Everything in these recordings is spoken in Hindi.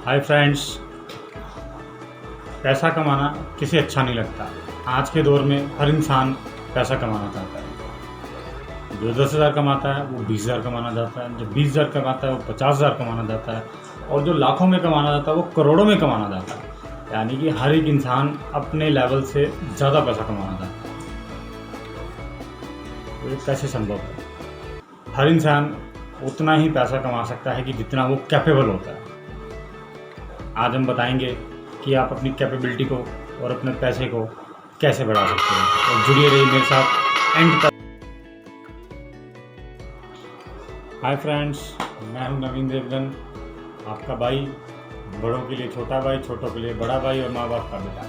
Hi friends. पैसा कमाना किसे अच्छा नहीं लगता। आज के दौर में हर इंसान पैसा कमाना चाहता है। जो 10,000 कमाता है वो 20,000 कमाना चाहता है, जो 20,000 कमाता है वो 50,000 कमाना चाहता है, और जो लाखों में कमाना चाहता है वो करोड़ों में कमाना चाहता है। यानी कि हर एक इंसान अपने लेवल से ज़्यादा पैसा कमाना चाहता है। तो ये कैसे संभव है? हर इंसान उतना ही पैसा कमा सकता है कि जितना वो कैपेबल होता है। आज हम बताएंगे कि आप अपनी कैपेबिलिटी को और अपने पैसे को कैसे बढ़ा सकते हैं। और जुड़िए रहिए मेरे साथ एंड तक। हाय फ्रेंड्स, मैं हूं नवीन देवगन, आपका भाई। बड़ों के लिए छोटा भाई, छोटों के लिए बड़ा भाई और माँ बाप का बेटा।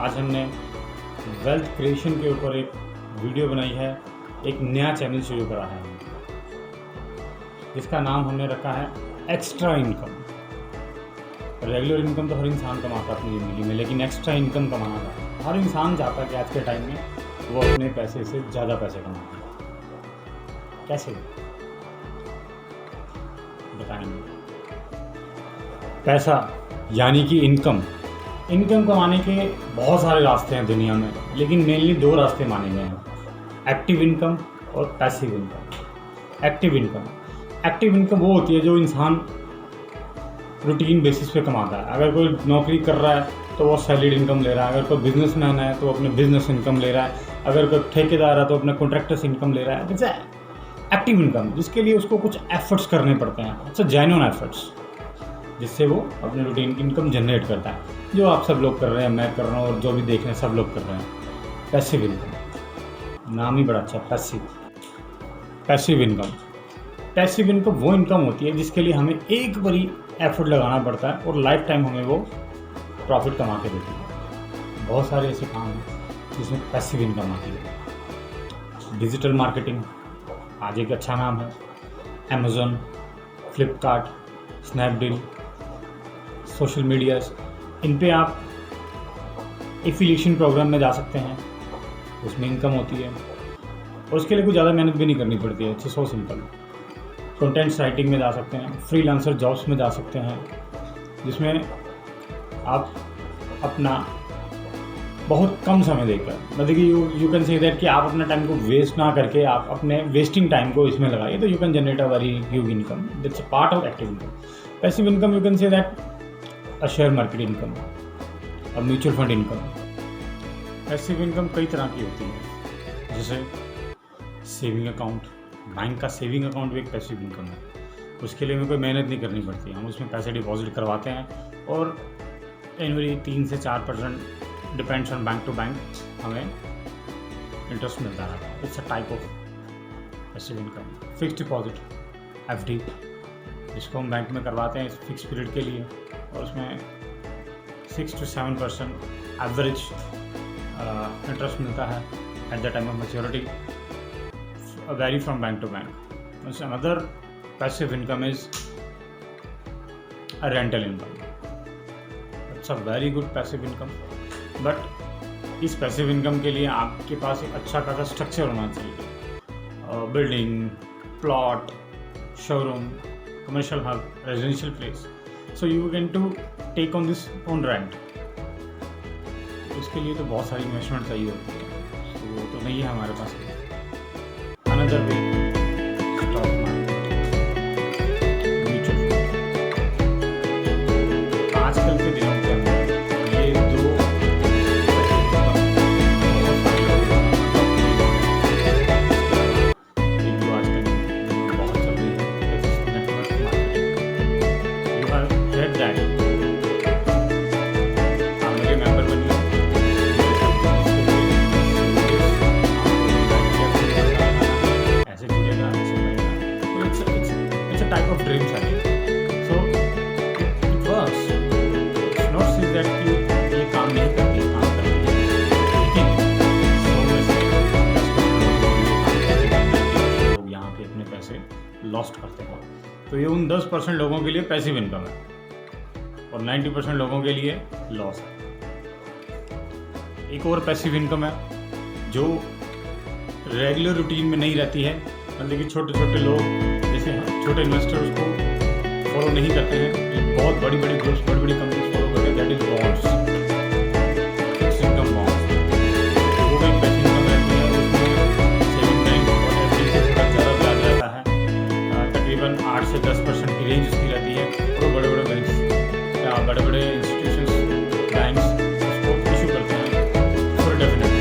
आज हमने वेल्थ क्रिएशन के ऊपर एक वीडियो बनाई है। एक नया चैनल शुरू करा है जिसका नाम हमने रखा है एक्स्ट्रा इनकम। रेगुलर इनकम तो हर इंसान कमाता है अपनी ज़िंदगी में, लेकिन एक्स्ट्रा इनकम कमाना था हर इंसान चाहता है कि आज के टाइम में वो अपने पैसे से ज़्यादा पैसे कमाए। कैसे बताएंगे? पैसा यानी कि इनकम कमाने के बहुत सारे रास्ते हैं दुनिया में, लेकिन मेनली दो रास्ते माने गए हैं, एक्टिव इनकम और पैसिव इनकम। एक्टिव इनकम वो होती है जो इंसान रूटीन बेसिस पे कमाता है। अगर कोई नौकरी कर रहा है तो वो सैलरीड इनकम ले रहा है, अगर कोई बिजनेसमैन है तो अपने बिजनेस इनकम ले रहा है, अगर कोई ठेकेदार है तो अपने कॉन्ट्रैक्टर्स इनकम ले रहा है। जैसे एक्टिव इनकम जिसके लिए उसको कुछ एफर्ट्स करने पड़ते हैं, अच्छा जेन्युइन एफर्ट्स, जिससे वो अपने रूटीन की इनकम जनरेट करता है, जो आप सब लोग कर रहे हैं, मैं कर रहा हूँ और जो भी देख रहे हैं सब लोग कर रहे हैं। पैसिव इनकम, नाम ही बड़ा अच्छा, पैसिव इनकम वो इनकम होती है जिसके लिए हमें एक बारी एफर्ट लगाना पड़ता है और लाइफ टाइम हमें वो प्रॉफिट कमा के देती है। बहुत सारे ऐसे काम हैं जिसमें पैसिव इनकम आती है। डिजिटल मार्केटिंग आज एक अच्छा नाम है। Amazon, Flipkart, Snapdeal, social medias, इन पे आप एफिलिएशन प्रोग्राम में जा सकते हैं, उसमें इनकम होती है और उसके लिए कुछ ज़्यादा मेहनत भी नहीं करनी पड़ती है। It's so simple. Content writing में जा सकते हैं, फ्रीलांसर जॉब्स में जा सकते हैं, जिसमें आप अपना बहुत कम समय देकर, मतलब कि यू कैन से दैट कि आप अपना टाइम को वेस्ट ना करके आप अपने वेस्टिंग टाइम को इसमें लगाइए, तो you can generate a very huge income. That's a part of active income. Passive income you can say that a share market income, a mutual fund income. Passive income कई तरह की होती है, जैसे सेविंग अकाउंट। बैंक का सेविंग अकाउंट भी एक पैसिव इनकम है। उसके लिए हमें कोई मेहनत नहीं करनी पड़ती, हम उसमें पैसे डिपॉजिट करवाते हैं और एनुअली 3 से 4% depends on bank to bank हमें इंटरेस्ट मिलता है। It's a type of passive income. Fixed deposit, FD, जिसको हम बैंक में करवाते हैं फिक्स पीरियड के लिए, और उसमें 6 to 7% एवरेज इंटरेस्ट मिलता है at the time of maturity, vary from bank to bank. Another passive income is a rental income. It's a very good passive income. But इस passive income के लिए आपके पास एक अच्छा खासा स्ट्रक्चर होना चाहिए। Building, plot, showroom, commercial hub, residential place, so you can to take on this on rent. इसके लिए तो बहुत सारी इन्वेस्टमेंट चाहिए होती है, तो वो तो नहीं है हमारे पास। Another way, stock market, mutual fund। आजकल के दिनों के अंदर ये दो जो आजकल बहुत चल रही है, network marketing. You have heard that। आप मेरे मेंबर बनिए, type of dream selling, so it works। it's not say that कि ये काम नहीं करती, काम करती है, लेकिन 100 में से 10% लोग यहाँ पे अपने पैसे लॉस्ट करते हैं। तो ये उन 10% लोगों के लिए पैसिव इनकम है और 90% लोगों के लिए लॉस है। एक और पैसिव इनकम है जो रेगुलर रूटीन में नहीं रहती है, मतलब कि छोटे छोटे लोग, जैसे छोटे इन्वेस्टर्स को फॉलो नहीं करते हैं, ये बहुत बड़ी बड़ी ग्रुप्स, बड़ी बड़ी कंपनीज फॉलो करते हैं, that is bonds, fix income bonds. वो भी पैसिव इनकम रहती है, उसमें सेविंग बैंक और एफडी से थोड़ा ज़्यादा ब्याज रहता है, तकरीबन 8 से 10% की रेंज उसकी रहती है। और बड़े बड़े बैंक्स, बड़े बड़े इंस्टीट्यूशंस, बैंक्स उसको इशू करते हैं for definite.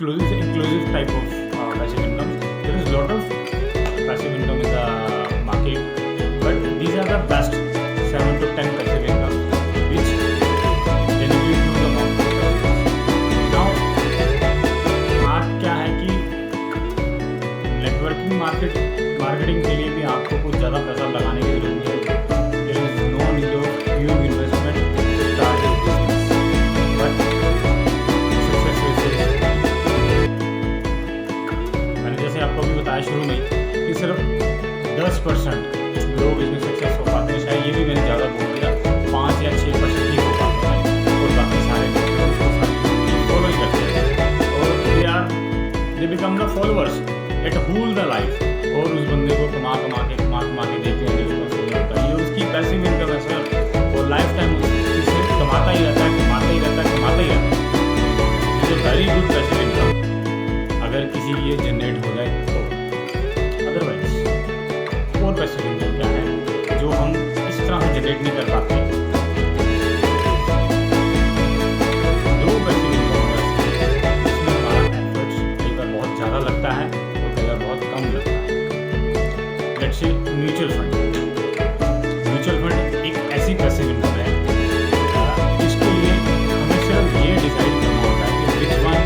Inclusive type of passive income. There is a lot of passive income in the market, but these are the best 7 to 10 passive income which generate to the market. Now, बात क्या है कि नेटवर्किंग मार्केटिंग के लिए भी आपको कुछ ज़्यादा पैसा लगाने की जरूरत नहीं है। There is no need of huge investment to start this business, but success rate is, जैसे आपको भी बताया शुरू में कि सिर्फ 10% लोग इसमें सक्सेस हो पाते हैं। शायद ये भी मैंने ज़्यादा बोल दिया, 5 या 6% ही हो पाते हैं और बाकी सारे उसको फॉलो ही करते हैं और they become the followers at whole the life. और उस बंदे को कमा के देते हैं जो उसको सही होता है। ये उसकी पैसिव इनकम है सर, और लाइफ टाइम उससे कमाता ही रहता है। It is very good passive income अगर किसी ये जनरेट हो जाए तो। अदरवाइज और पैसिव इनकम क्या है जो हम इस तरह से जनरेट नहीं कर पाते। दो पैसिव इनकम इसमें हमारा एफर्ट्स कई बार बहुत ज़्यादा लगता है और कई बार बहुत कम लगता है। लेट्स से म्यूचुअल फंड एक ऐसी पैसिव इनकम है जिसके लिए हमें सिर्फ ये डिसाइड करना होता है कि which one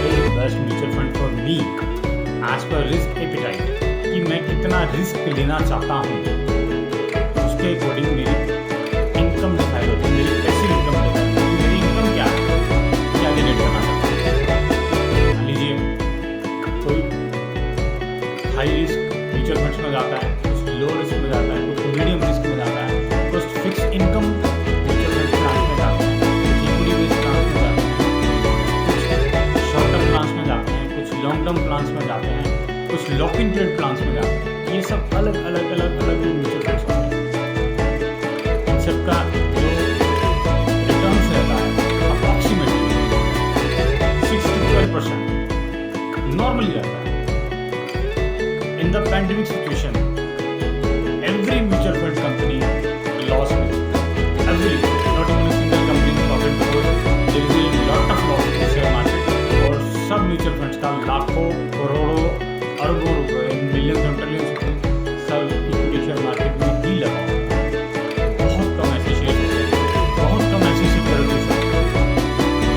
is best mutual fund for me as per risk appetite, कि मैं कितना रिस्क लेना चाहता हूँ, उसके अकॉर्डिंग मेरी इनकम डिसाइड होती है, मेरी पैसिव इनकम डिसाइड होती है। मेरी इनकम क्या है, क्या जनरेट करना चाहता हूँ। मान लीजिए कोई हाई रिस्क म्यूचुअल फंड्स में जाता है, कुछ लो रिस्क में जाता है, कुछ मीडियम रिस्क में जाता है, कुछ fix income mutual fund plan में जाते हैं, कुछ इक्विटी बेस्ड प्लान में जाते हैं, कुछ शॉर्ट टर्म प्लान में जाते हैं, कुछ लॉन्ग टर्म प्लान में जाते हैं, कुछ लॉक इन ट्रेड प्लान में जाते हैं। ये सब अलग अलग म्यूचुअल फंड्स होते हैं। इन सब का जो रिटर्न्स रहता है अप्रॉक्सीमेटली 6 to 12% नॉर्मली रहता है। In the pandemic situation every mutual fund company loss में, every not even a single company profit, because there is a lot of loss in share market. और सब म्यूचुअल फंड्स का लाखों करोड़ों अरबों रुपए, मिलियन और ट्रिलियन सब इक्विटी शेयर मार्केट में ही लगा होता है। बहुत कम ऐसे शेयर होते हैं, बहुत कम ऐसी सिक्योरिटीज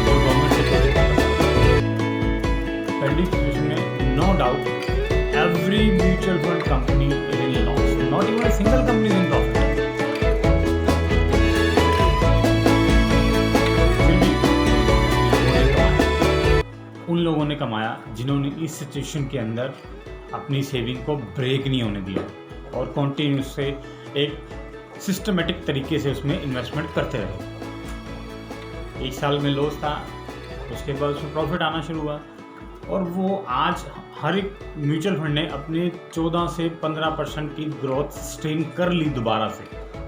जो गवर्नमेंट से प्रोटेक्ट कर सकते हैं। पैंडेमिक सिचुएशन में no doubt every mutual fund company is in loss, not even a single company is in profit. फिर भी उन लोगों ने कमाया जिन्होंने इस सिचुएशन के अंदर अपनी सेविंग को ब्रेक नहीं होने दिया और कंटिन्यूस से एक सिस्टमेटिक तरीके से उसमें इन्वेस्टमेंट करते रहे। एक साल में लॉस था, उसके बाद उसमें प्रॉफिट आना शुरू हुआ और वो आज हर एक म्यूचुअल फंड ने अपने 14 से 15% की ग्रोथ सस्टेन कर ली दोबारा से।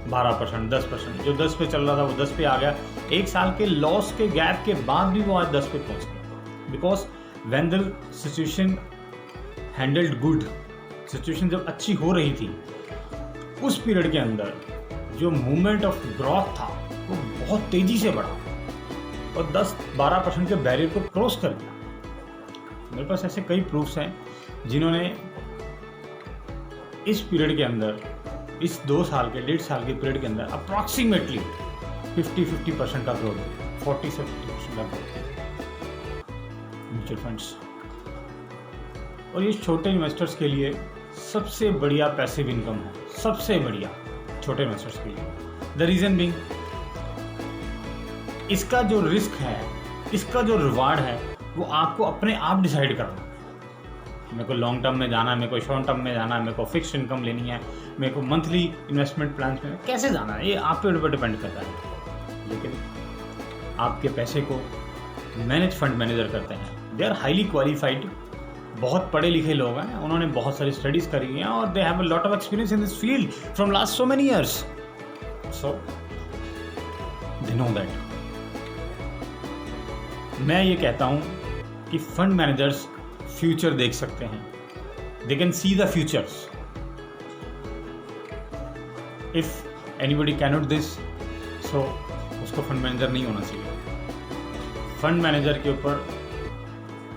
12%, 10%, जो 10 पे चल रहा था वो 10 पे आ गया। एक साल के लॉस के गैप के बाद भी वो आज 10 पे पहुंच गया। Because when the situation handled good, situation जब अच्छी हो रही थी, उस पीरियड के अंदर जो मूवमेंट ऑफ ग्रोथ था वो बहुत तेज़ी से बढ़ा और 10-12% के बैरियर को क्रॉस कर दिया। मेरे पास ऐसे कई प्रूफ्स हैं जिन्होंने इस पीरियड के अंदर, इस 2 साल के 1.5 साल के पीरियड के अंदर अप्रॉक्सीमेटली 50% का ग्रोथ दिया, 40 से 50% का ग्रोथ दिया म्यूचुअल फंड्स। और ये छोटे इन्वेस्टर्स के लिए सबसे बढ़िया पैसिव इनकम है, सबसे बढ़िया छोटे इन्वेस्टर्स के लिए। द रीज़न बीइंग, इसका जो रिस्क है, इसका जो रिवार्ड है, वो आपको अपने आप डिसाइड करना है। मेरे को लॉन्ग टर्म में जाना है, मेरे को शॉर्ट टर्म में जाना है, मेरे को फिक्स इनकम लेनी है, मेरे को मंथली इन्वेस्टमेंट प्लान में कैसे जाना है, ये आपके ऊपर डिपेंड करता है। लेकिन आपके पैसे को मैनेज फंड मैनेजर करते हैं। दे आर हाईली क्वालिफाइड, बहुत पढ़े लिखे लोग हैं, उन्होंने बहुत सारी स्टडीज़ करी हैं और they have a lot of experience in this field from last so many years, so they know that. मैं ये कहता हूँ कि फंड मैनेजर्स फ्यूचर देख सकते हैं, they can see the futures. If anybody cannot this, so उसको फंड मैनेजर नहीं होना चाहिए। फंड मैनेजर के ऊपर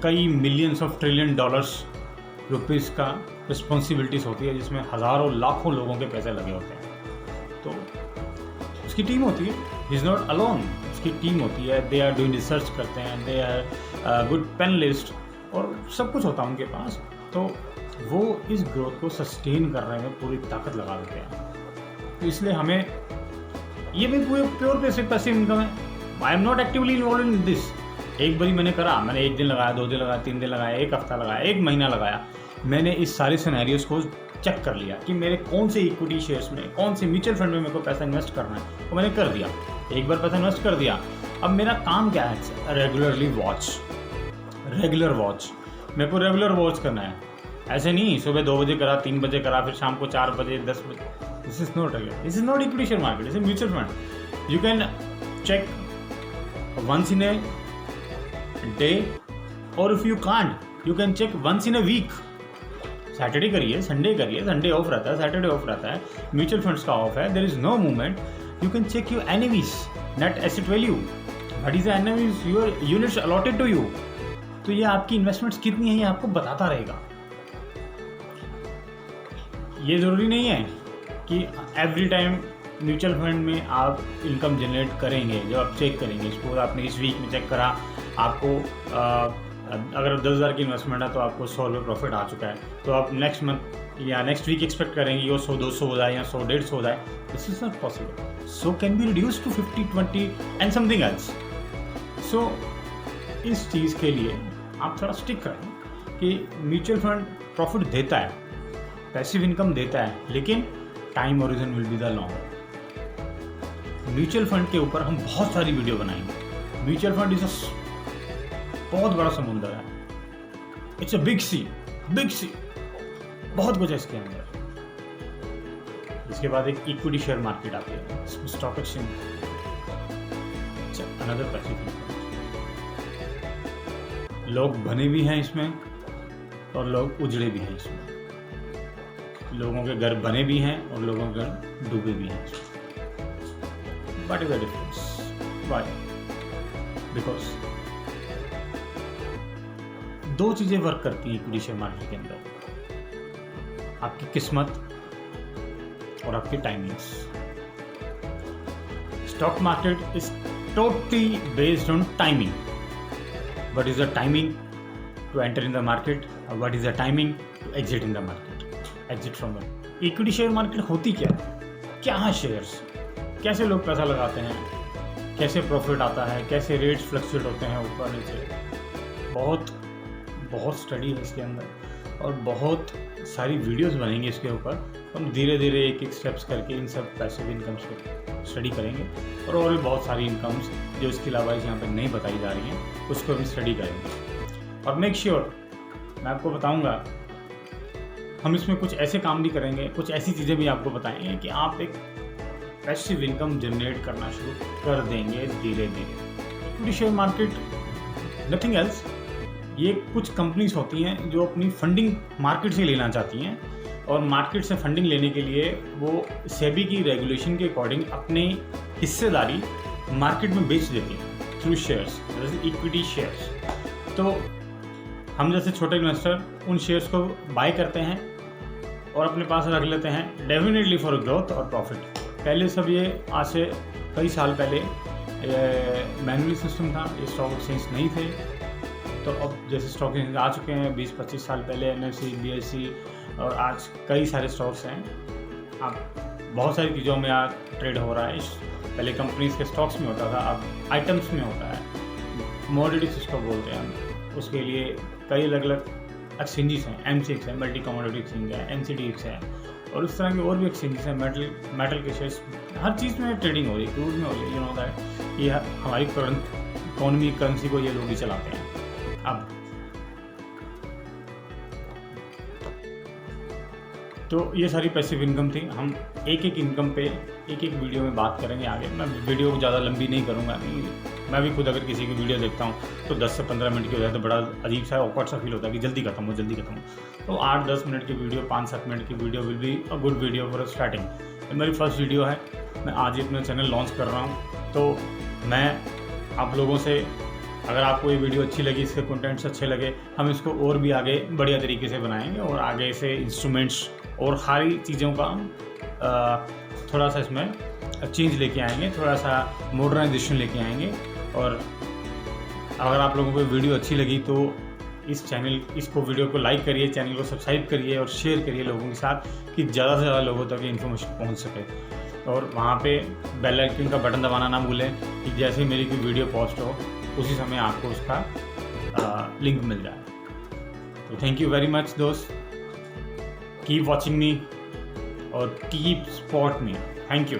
कई millions of trillion dollars rupees का रिस्पॉन्सिबिलिटीज़ होती है, जिसमें हज़ारों लाखों लोगों के पैसे लगे होते हैं। तो उसकी टीम होती है, ही इज़ नॉट अलोन, उसकी टीम होती है, दे आर डूइंग रिसर्च करते हैं, दे आर गुड पैनलिस्ट और सब कुछ होता है उनके पास। तो वो इस ग्रोथ को सस्टेन करने में पूरी ताकत लगा देते हैं। तो इसलिए हमें ये भी पूरे प्योर पैसिव इनकम है। I am not actively involve in this. एक बारी मैंने करा, मैंने 1 दिन लगाया, 2 दिन लगाया, 3 दिन लगाया, 1 हफ्ता लगाया, 1 महीना लगाया, मैंने इस सारे सिनेरियोज को चेक कर लिया कि मेरे कौन से इक्विटी शेयर्स में, कौन से म्यूचुअल फंड में मेरे को पैसा इन्वेस्ट करना है, तो मैंने कर दिया। एक बार पैसा इन्वेस्ट कर दिया। अब मेरा काम क्या है? रेगुलर वॉच, मेरे को रेगुलर वॉच करना है। ऐसे नहीं सुबह 2 बजे करा, 3 बजे करा, फिर शाम को 4 बजे, 10 बजे। This is not regular, this is not equity share market, this is mutual fund. You can check once in a day, और if you can't you can check once in a week. Saturday करिए, संडे करिए, संडे ऑफ रहता है, सैटरडे ऑफ रहता है, म्यूचुअल फंड्स का ऑफ है, there is no movement. You can check your NAVs, net asset value, what is the NAVs, your units allotted to you. तो ये आपकी इन्वेस्टमेंट्स कितनी है ये आपको बताता रहेगा। ये ज़रूरी नहीं है कि एवरी टाइम म्यूचुअल फंड में आप इनकम जनरेट करेंगे। जब आप चेक करेंगे, सपोज आपने इस वीक में चेक करा, आपको अगर 10,000 की इन्वेस्टमेंट है तो आपको 100 रुपये प्रॉफिट आ चुका है, तो आप नेक्स्ट मंथ या नेक्स्ट वीक एक्सपेक्ट करेंगे ये 100-200 हो जाए या 100-150 हो जाए। This is not possible. So can be reduce to 50-20 and something else. So इस चीज़ के लिए आप थोड़ा स्टिक करें कि म्यूचुअल फंड प्रॉफिट देता है, पैसिव इनकम देता है, लेकिन time origin will be the long. Mutual fund के ऊपर हम बहुत सारी वीडियो बनाएंगे। म्यूचुअल फंड इज बहुत बड़ा समुंदर है, इट्स अ बिग सी, बहुत कुछ है इसके अंदर। इसके बाद एक इक्विटी शेयर मार्केट आती है, stock exchange, another passive income. लोग बने भी हैं इसमें और लोग उजड़े भी हैं इसमें। लोगों के घर बने भी हैं और लोगों के घर डूबे भी हैं। What is the difference? Why? Because 2 चीज़ें वर्क करती हैं इक्विटी शेयर मार्केट के अंदर, आपकी किस्मत और आपकी timings. Stock market is totally based on timing. What is the timing to enter in the market? What is the timing to exit in the market? Exit from the equity share market होती क्या है शेयर्स, कैसे लोग पैसा लगाते हैं, कैसे प्रॉफिट आता है, कैसे रेट्स फ्लक्चुएट होते हैं ऊपर नीचे। बहुत स्टडी है इसके अंदर और बहुत सारी वीडियोस बनेंगी इसके ऊपर। हम धीरे धीरे एक स्टेप्स करके इन सब पैसिव इनकम्स को स्टडी करेंगे और भी बहुत सारी इनकम्स जो इसके अलावा यहाँ पर नहीं बताई जा रही हैं उसको हम स्टडी करेंगे। और मेक श्योर मैं आपको बताऊँगा, हम इसमें कुछ ऐसे काम भी करेंगे, कुछ ऐसी चीज़ें भी आपको बताएंगे कि आप एक पैसिव इनकम जनरेट करना शुरू कर देंगे धीरे धीरे। Equity share market nothing else, ये कुछ कंपनीज होती हैं जो अपनी फंडिंग मार्केट से लेना चाहती हैं और मार्केट से फंडिंग लेने के लिए वो सेबी की रेगुलेशन के अकॉर्डिंग अपनी हिस्सेदारी मार्केट में बेच देती हैं थ्रू शेयर्स, जैसे इक्विटी शेयर्स। तो हम जैसे छोटे इन्वेस्टर उन शेयर्स को बाय करते हैं और अपने पास रख लेते हैं डेफिनेटली फॉर ग्रोथ और प्रॉफिट। पहले सब ये आज से कई साल पहले मैनुअल सिस्टम था, ये स्टॉक एक्सचेंज नहीं थे। तो अब जैसे स्टॉक एक्सचेंज आ चुके हैं 20-25 साल पहले, NSE, BSE और आज कई सारे स्टॉक्स हैं। अब बहुत सारी चीज़ों में आज ट्रेड हो रहा है। पहले कंपनीज के स्टॉक्स में होता था, अब आइटम्स में होता है, कमोडिटीज उसको बोलते हैं हम। उसके लिए कई अलग अलग एक्सचेंजेस हैं, MCX है, मल्टी कमोडिटी एक्सचेंज है, NCDX है और इस तरह के और भी एक्सचेंजेस हैं। मेटल के शेयर्स, हर चीज़ में ट्रेडिंग हो रही है, क्रूड में हो रही है। यू नो दैट ये हमारी इकोनॉमी, करेंसी को ये लोग ही चलाते हैं। अब तो ये सारी पैसिव इनकम थी। हम एक एक इनकम पे एक एक वीडियो में बात करेंगे आगे। मैं वीडियो ज़्यादा लंबी नहीं करूँगा, मैं भी खुद अगर किसी की वीडियो देखता हूँ तो 10 से 15 मिनट की हो जाए तो बड़ा अजीब सा ऑकवर्ड सा फील होता है कि जल्दी खत्म हो। तो 8-10 मिनट की वीडियो, 5-7 मिनट की video will be a good video for starting. ये मेरी फर्स्ट वीडियो है, मैं आज ही अपना चैनल लॉन्च कर रहा हूँ। तो मैं आप लोगों से, अगर आपको ये वीडियो अच्छी लगी, इसके कंटेंट्स अच्छे लगे, हम इसको और भी आगे बढ़िया तरीके से बनाएंगे और आगे से इंस्ट्रूमेंट्स और सारी चीज़ों का हम थोड़ा सा इसमें चेंज लेके आएंगे, थोड़ा सा मॉडर्नाइजेशन लेके आएंगे। और अगर आप लोगों को वीडियो अच्छी लगी तो इसको वीडियो को लाइक करिए, चैनल को सब्सक्राइब करिए और शेयर करिए लोगों के साथ कि ज़्यादा से ज़्यादा लोगों तक ये इन्फॉर्मेशन पहुंच सके। और वहाँ पे बेल आइकन का बटन दबाना ना भूलें कि जैसे ही मेरी कोई वीडियो पोस्ट हो उसी समय आपको उसका लिंक मिल जाए। तो थैंक यू वेरी मच दोस्त, कीप वॉचिंग मी और keep support me. Thank you.